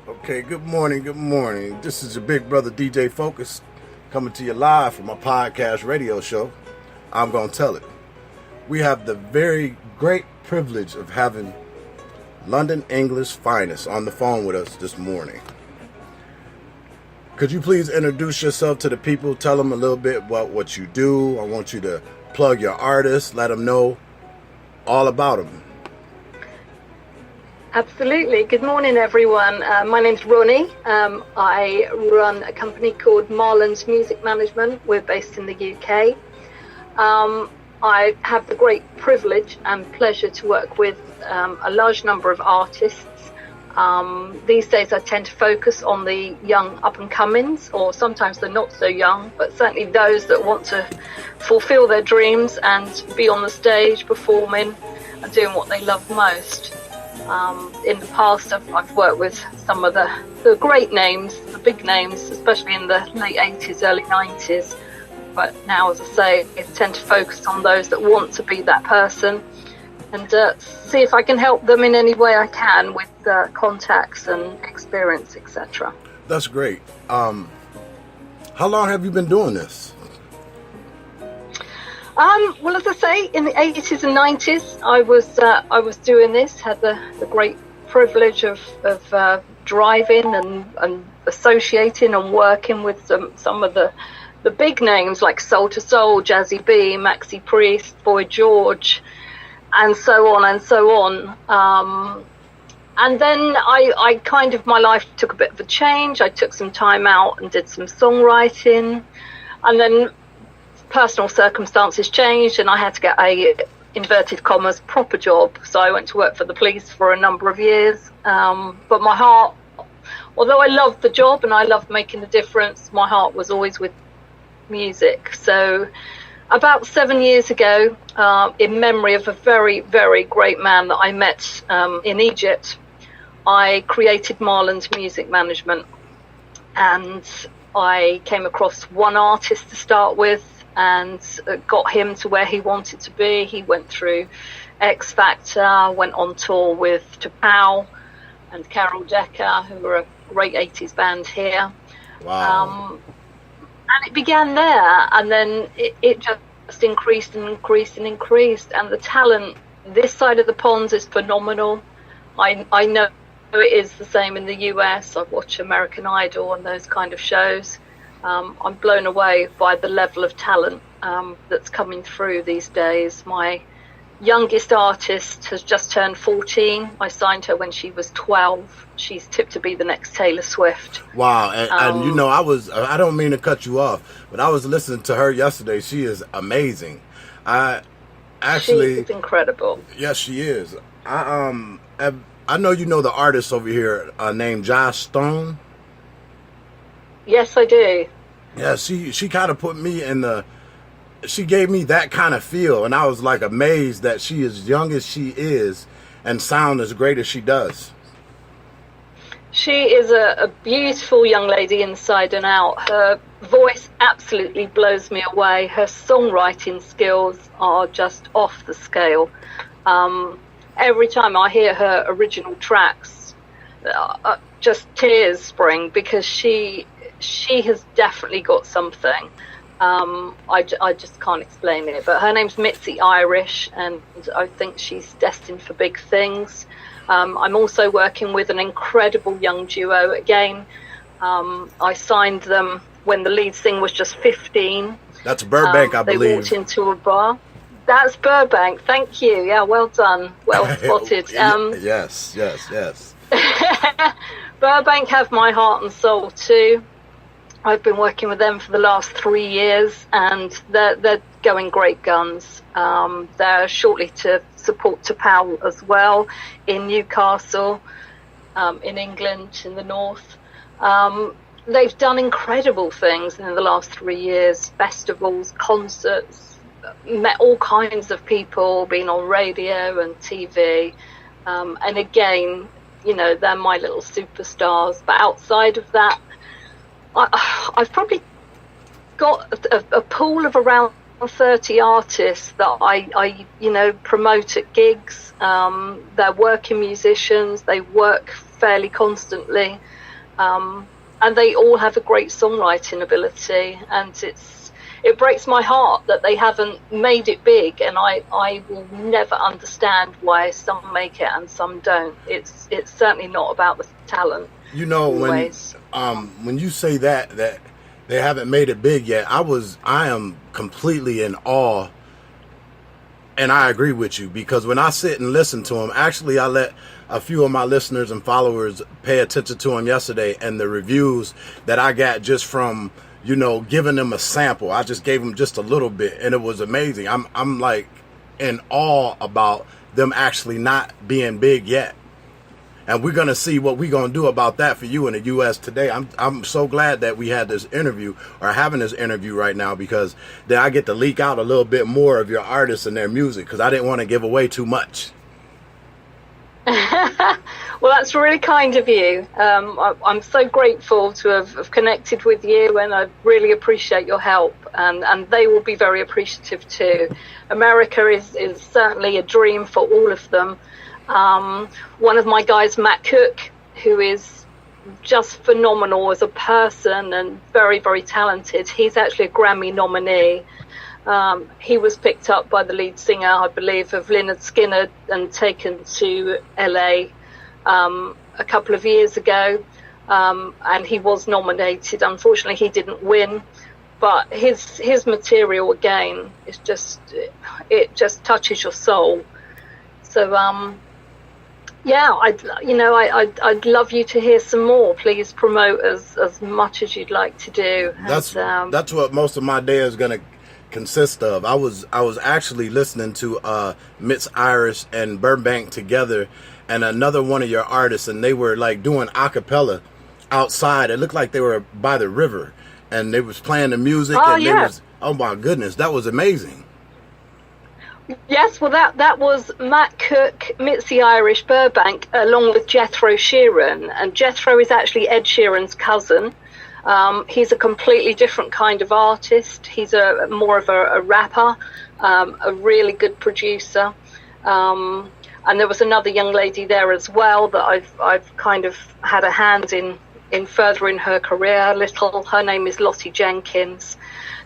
Okay, good morning, good morning. This is your big brother DJ Focus coming to you live from my podcast radio show. I'm gonna tell it. We have the very great privilege of having London English finest on the phone with us this morning. Could you please introduce yourself to the people? Tell them a little bit about what you do. I want you to plug your artists, let them know all about them. Absolutely. Good morning, everyone. My name's Ronnie. I run a company called Marlon's Music Management. We're based in the UK. I have the great privilege and pleasure to work with a large number of artists. These days I tend to focus on the young up-and-comings, or sometimes the not so young, but certainly those that want to fulfill their dreams and be on the stage performing and doing what they love most. In the past, I've worked with some of the great names, the big names, especially in the late 80s, early 90s. But now, as I say, I tend to focus on those that want to be that person and see if I can help them in any way I can with contacts and experience, etc. That's great. How long have you been doing this? Well, as I say, in the 80s and 90s, I was doing this, had the great privilege of driving and associating and working with some of the big names like Soul to Soul, Jazzy B, Maxi Priest, Boy George, and so on and so on. And then I kind of, my life took a bit of a change. I took some time out and did some songwriting, and then personal circumstances changed and I had to get a, inverted commas, proper job. So I went to work for the police for a number of years. But my heart, although I loved the job and I loved making a difference, my heart was always with music. So about 7 years ago, in memory of a very, very great man that I met in Egypt, I created Marlon's Music Management. And I came across one artist to start with, and got him to where he wanted to be. He went through X Factor, went on tour with Tapao and Carol Decker, who were a great 80s band here. Wow. And it began there, and then it just increased and increased and increased. And the talent this side of the pond is phenomenal. I know it is the same in the US. I watch American Idol and those kind of shows. I'm blown away by the level of talent that's coming through these days. My youngest artist has just turned 14. I signed her when she was 12. She's tipped to be the next Taylor Swift. Wow. And you know, I don't mean to cut you off, but I was listening to her yesterday. She is amazing. She is incredible. Yes, she is. I know you know the artist over here named Josh Stone. Yes, I do. Yeah, she kind of put me she gave me that kind of feel, and I was like amazed that she is young as she is and sound as great as she does. She is a beautiful young lady inside and out. Her voice absolutely blows me away. Her songwriting skills are just off the scale. Every time I hear her original tracks, just tears spring, because she has definitely got something. I just can't explain it. But her name's Mitzi Irish, and I think she's destined for big things. I'm also working with an incredible young duo again. I signed them when the lead singer was just 15. That's Burbank, I believe. They walked into a bar. That's Burbank. Thank you. Yeah, well done. Well spotted. Yes. Burbank have my heart and soul too. I've been working with them for the last 3 years, and they're going great guns. They're shortly to support Tapao as well in Newcastle, in England, in the north. They've done incredible things in the last 3 years, festivals, concerts, met all kinds of people, been on radio and TV. And again, you know, they're my little superstars. But outside of that, I've probably got a pool of around 30 artists that I promote at gigs. They're working musicians. They work fairly constantly, and they all have a great songwriting ability. And it breaks my heart that they haven't made it big. And I will never understand why some make it and some don't. It's certainly not about the talent. When you say that they haven't made it big yet, I am completely in awe, and I agree with you, because when I sit and listen to them, actually I let a few of my listeners and followers pay attention to them yesterday, and the reviews that I got just from giving them a sample. I just gave them just a little bit, and it was amazing. I'm like in awe about them actually not being big yet. And we're going to see what we're going to do about that for you in the U.S. today. I'm so glad that we had this interview, or having this interview right now, because then I get to leak out a little bit more of your artists and their music, because I didn't want to give away too much. Well, that's really kind of you. I'm so grateful to have connected with you, and I really appreciate your help. And they will be very appreciative too. America is certainly a dream for all of them. One of my guys, Matt Cook, who is just phenomenal as a person and very, very talented. He's actually a Grammy nominee. He was picked up by the lead singer, I believe, of Lynyrd Skynyrd and taken to LA a couple of years ago. And he was nominated. Unfortunately, he didn't win. But his material, again, is it just touches your soul. So, yeah, I'd love you to hear some more. Please promote as much as you'd like to do. That's what most of my day is going to consist of. I was actually listening to Mitz Irish and Burbank together, and another one of your artists, and they were like doing a cappella outside. It looked like they were by the river, and they was playing the music. Oh my goodness, that was amazing. Yes, well, that was Matt Cook, Mitzi Irish, Burbank, along with Jethro Sheeran. And Jethro is actually Ed Sheeran's cousin. He's a completely different kind of artist. He's more of a rapper, a really good producer. And there was another young lady there as well that I've kind of had a hand in furthering her career a little. Her name is Lottie Jenkins.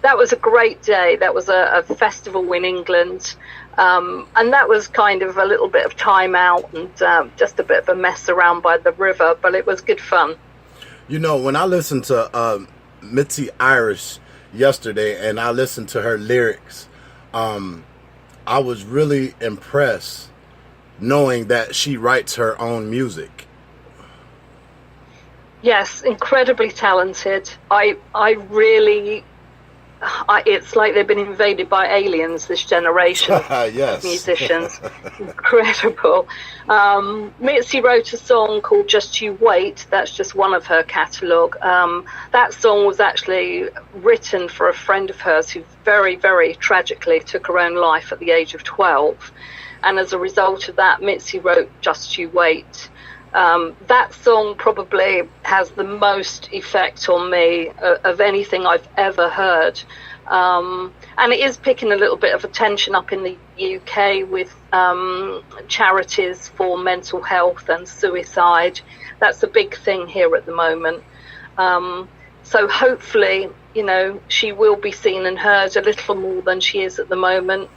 That was a great day. That was a festival in England. And that was kind of a little bit of time out and just a bit of a mess around by the river, but it was good fun. When I listened to Mitzi Irish yesterday and I listened to her lyrics, I was really impressed knowing that she writes her own music. Yes, incredibly talented. It's like they've been invaded by aliens, this generation of musicians. Incredible. Mitzi wrote a song called Just You Wait. That's just one of her catalogue. That song was actually written for a friend of hers who very, very tragically took her own life at the age of 12. And as a result of that, Mitzi wrote Just You Wait. That song probably has the most effect on me of anything I've ever heard. And it is picking a little bit of attention up in the UK with charities for mental health and suicide. That's a big thing here at the moment. So hopefully, she will be seen and heard a little more than she is at the moment.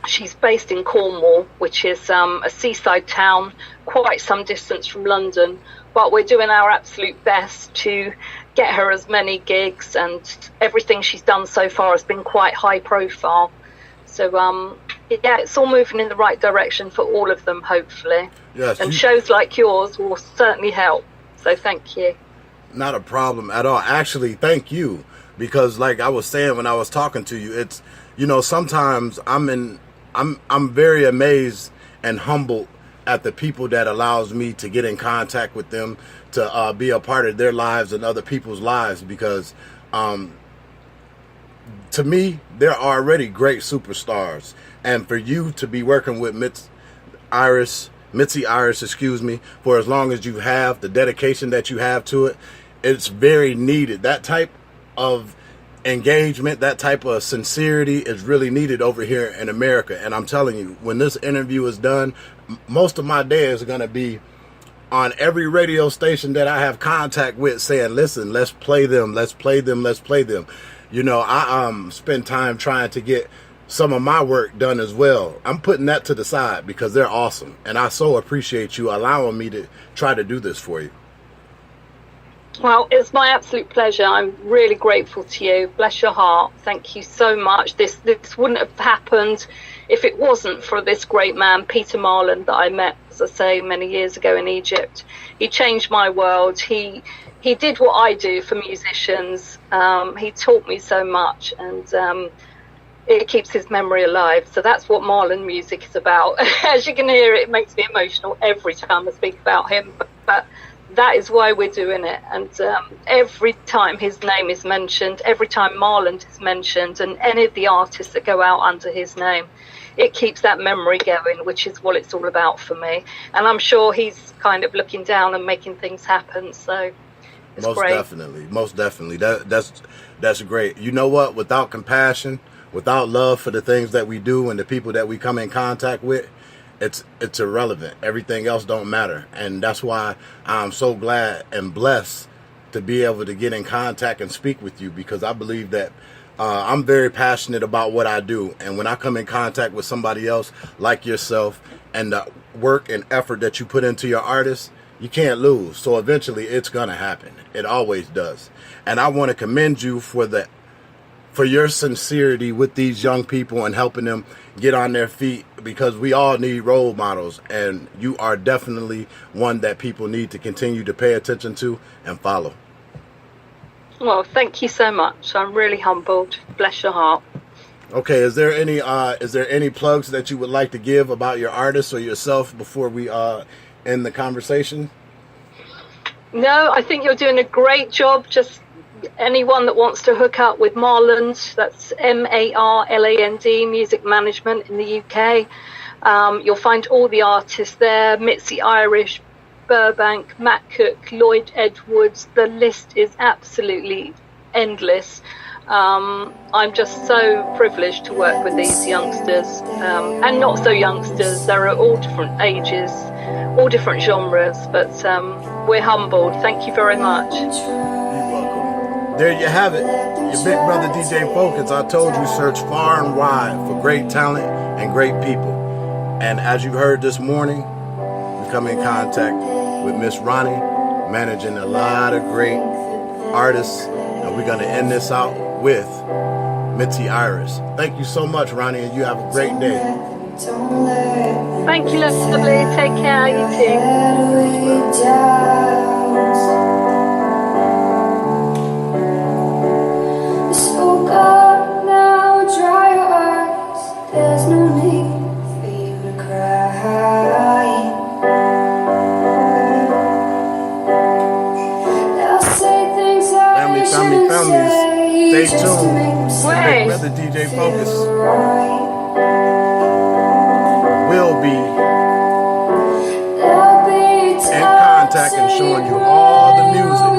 She's based in Cornwall, which is a seaside town, quite some distance from London. But we're doing our absolute best to get her as many gigs, and everything she's done so far has been quite high profile. So, it's all moving in the right direction for all of them, hopefully. Yes, and shows like yours will certainly help. So thank you. Not a problem at all. Actually, thank you. Because like I was saying when I was talking to you, it's, sometimes I'm very amazed and humbled at the people that allows me to get in contact with them, to be a part of their lives and other people's lives, because to me, they're already great superstars. And for you to be working with Mitzi Irish, for as long as you have, the dedication that you have to it, it's very needed. That type of engagement, that type of sincerity is really needed over here in America. And I'm telling you, when this interview is done, most of my day is going to be on every radio station that I have contact with saying, listen, let's play them, let's play them, let's play them. You know, I spend time trying to get some of my work done as well. I'm putting that to the side because they're awesome. And I so appreciate you allowing me to try to do this for you. Well, it's my absolute pleasure. I'm really grateful to you. Bless your heart. Thank you so much. This wouldn't have happened if it wasn't for this great man, Peter Marland, that I met, as I say, many years ago in Egypt. He changed my world. He did what I do for musicians. He taught me so much, and it keeps his memory alive. So that's what Marland music is about. As you can hear, it makes me emotional every time I speak about him. But that is why we're doing it. And every time his name is mentioned, every time Marland is mentioned, and any of the artists that go out under his name, it keeps that memory going, which is what it's all about for me. And I'm sure he's kind of looking down and making things happen. So it's most great. Most definitely. That's great. You know what? Without compassion, without love for the things that we do and the people that we come in contact with, it's irrelevant. Everything else don't matter. And that's why I'm so glad and blessed to be able to get in contact and speak with you, because I believe that I'm very passionate about what I do. And when I come in contact with somebody else like yourself and the work and effort that you put into your artists, you can't lose. So eventually it's going to happen. It always does. And I want to commend you for your sincerity with these young people and helping them get on their feet, because we all need role models, and you are definitely one that people need to continue to pay attention to and follow. Well, thank you so much. I'm really humbled. Bless your heart. Okay, is there any plugs that you would like to give about your artists or yourself before we end the conversation? No, I think you're doing a great job. Just anyone that wants to hook up with Marland, that's Marland, Music Management in the UK. You'll find all the artists there: Mitzi Irish, Burbank, Matt Cook, Lloyd Edwards. The list is absolutely endless. I'm just so privileged to work with these youngsters, and not so youngsters. They're at all different ages, all different genres, but we're humbled. Thank you very much. There you have it, your big brother DJ Focus. I told you, search far and wide for great talent and great people. And as you heard this morning, we come in contact with Miss Ronnie, managing a lot of great artists. And we're going to end this out with Mitzi Iris. Thank you so much, Ronnie, and you have a great day. Thank you, lovely. Take care, you too. Up now, dry your eyes. There's no need for you to cry. They'll say things I shouldn't say. Stay tuned. Big brother DJ Focus will be in contact and showing you all the music